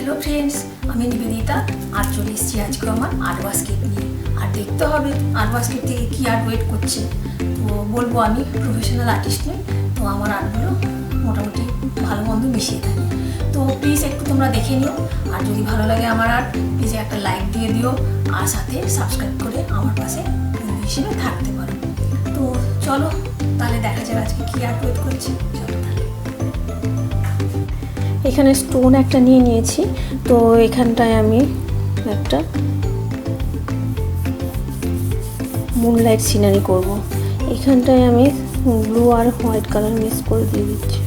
Hello friends, আমি নিবেদিতা আর চলে এসেছি আজকে আমার আর্ট বাস্কেট নিয়ে। আর দেখতে হবে আর্ট বাস্কেট থেকে কী আর্ট ওয়েট করছে। তো বলবো আমি প্রফেশনাল আর্টিস্ট নই, তো আমার আর্টগুলো মোটামুটি ভালো মন্দ মিশিয়ে থাকে। তো প্লিজ একটু তোমরা দেখে নিও, আর যদি ভালো লাগে আমার আর্ট প্লিজ একটা লাইক দিয়ে দিও, আর সাথে সাবস্ক্রাইব করে আমার পাশে বন্ধু হিসেবে থাকতে পারো। তো চলো তাহলে দেখা যাবে আজকে কী আর্ট ওয়েট করছে। চলো তাহলে। এখানে স্টোন একটা নিয়ে নিয়েছি, তো এখানটায় আমি একটা মুনলাইট সিনারি করব। এখানটায় আমি ব্লু আর হোয়াইট কালার মিক্স করে দিয়ে দিচ্ছি।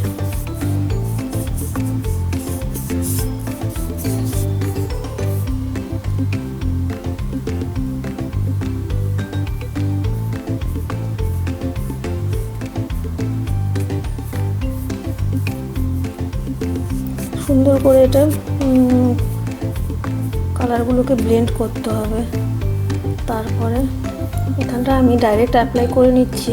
সুন্দর করে এটা কালারগুলোকে ব্লেন্ড করতে হবে। তারপরে এখানটা আমি ডাইরেক্ট অ্যাপ্লাই করে নিচ্ছি।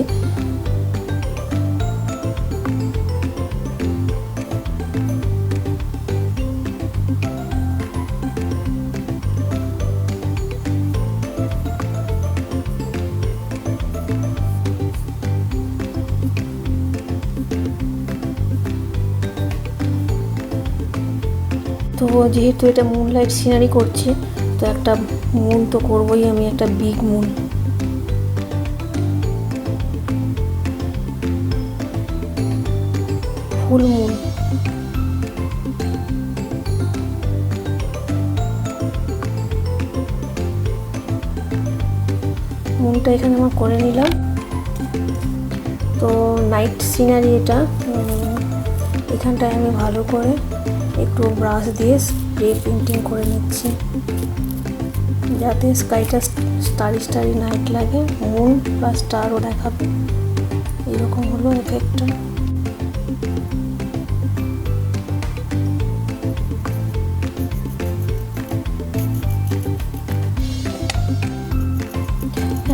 তো যেহেতু এটা মুনলাইট সিনারি করছি, তো একটা মুন তো করবোই আমি, একটা বিগ মুন। Full moon. মুনটা এখানে আমার করে নিলাম। তো নাইট সিনারি এটা, এখানটায় আমি ভালো করে একটু ব্রাশ দিয়ে স্প্রে পেন্টিং করে নিচ্ছি, যাতে স্কাইটা স্টারি স্টারি নাইট লাগে, মুন প্লাস স্টারও দেখাবে। এরকম হলো এফেক্টটা।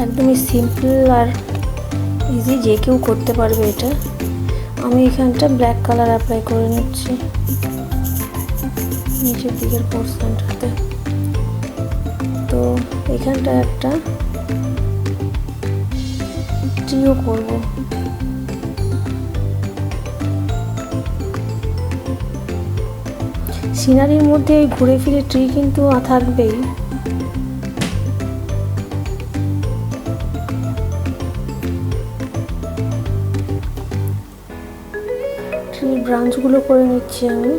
একদমই সিম্পল আর ইজি, যে কেউ করতে পারবে এটা। আমি এখানটা ব্ল্যাক কালার অ্যাপ্লাই করে নিচ্ছি নিচের দিকের পোর্শনটাতে। তো এখানটা একটা ট্রিও করব। সিনারির মধ্যে ঘুরে ফিরে ট্রি কিন্তু থাকবেই। ট্রির ব্রাঞ্চগুলো করে নিচ্ছি আমি।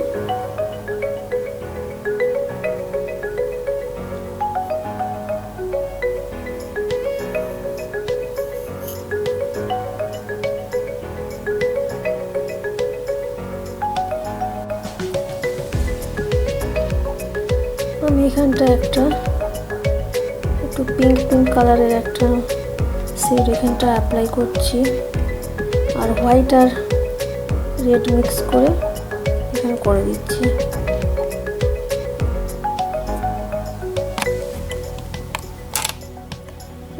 আমি এখানটা একটু পিঙ্ক কালারের একটা শেড এখানটা অ্যাপ্লাই করছি, আর হোয়াইট আর রেড মিক্স করে এখানে করে দিচ্ছি।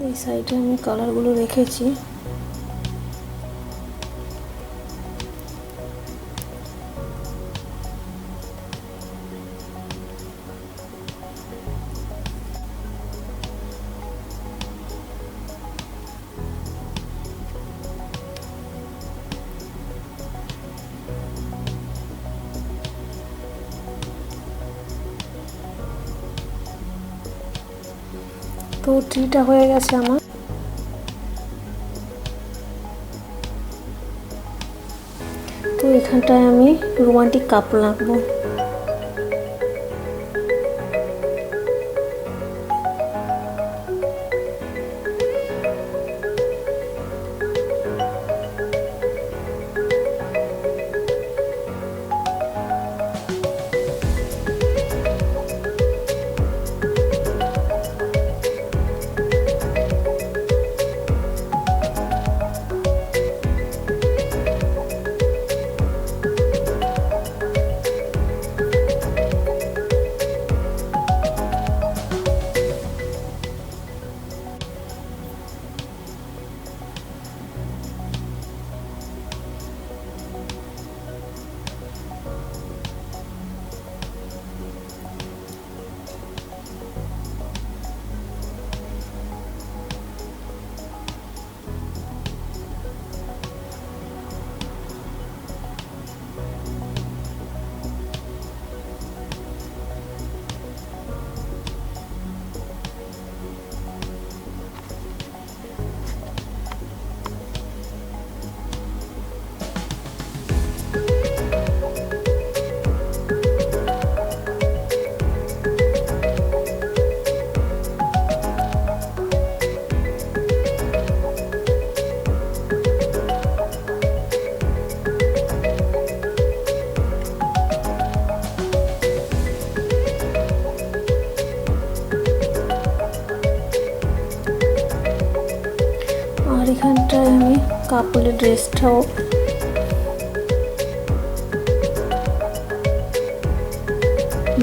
এই সাইডে আমি কালারগুলো রেখেছি। তো ট্রিটা হয়ে গেছে আমার। তো এখানটায় আমি রোমান্টিক কাপ রাখবো। এখানটায় আমি কাপড়ের ড্রেসটাও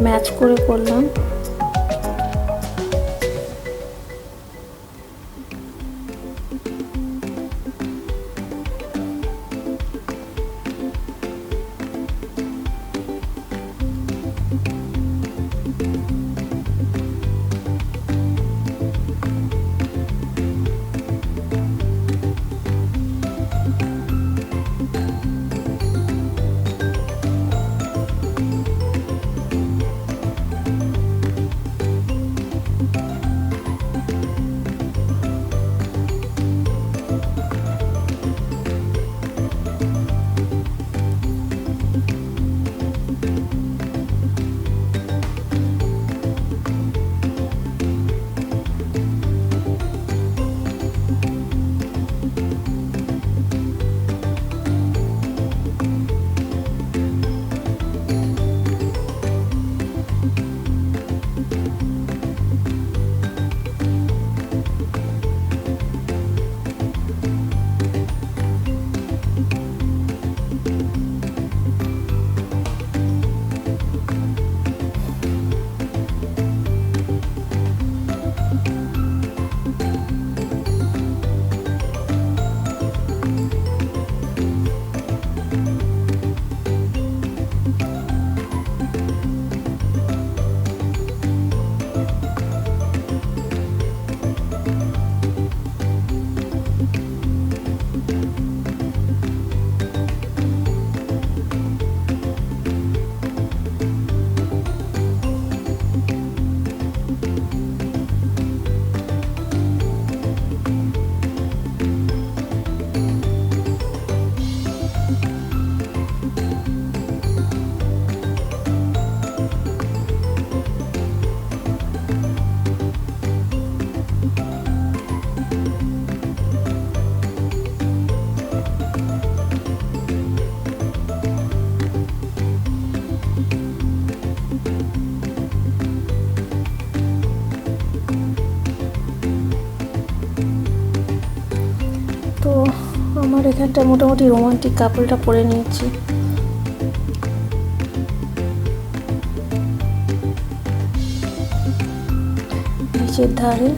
ম্যাচ করে করলাম। তো আমার এখানটা মোটামুটি রোমান্টিক কাপড়টা পরে নিয়েছি। নিচের ধারে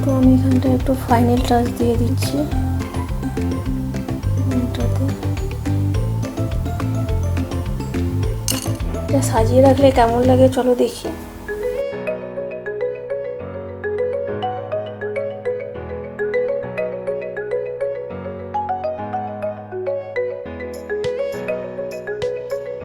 তো আমি এখানটা একটু ফাইনাল টাচ দিয়ে দিচ্ছি। এটা সাজিয়ে রাখলে কেমন লাগে চলো দেখি।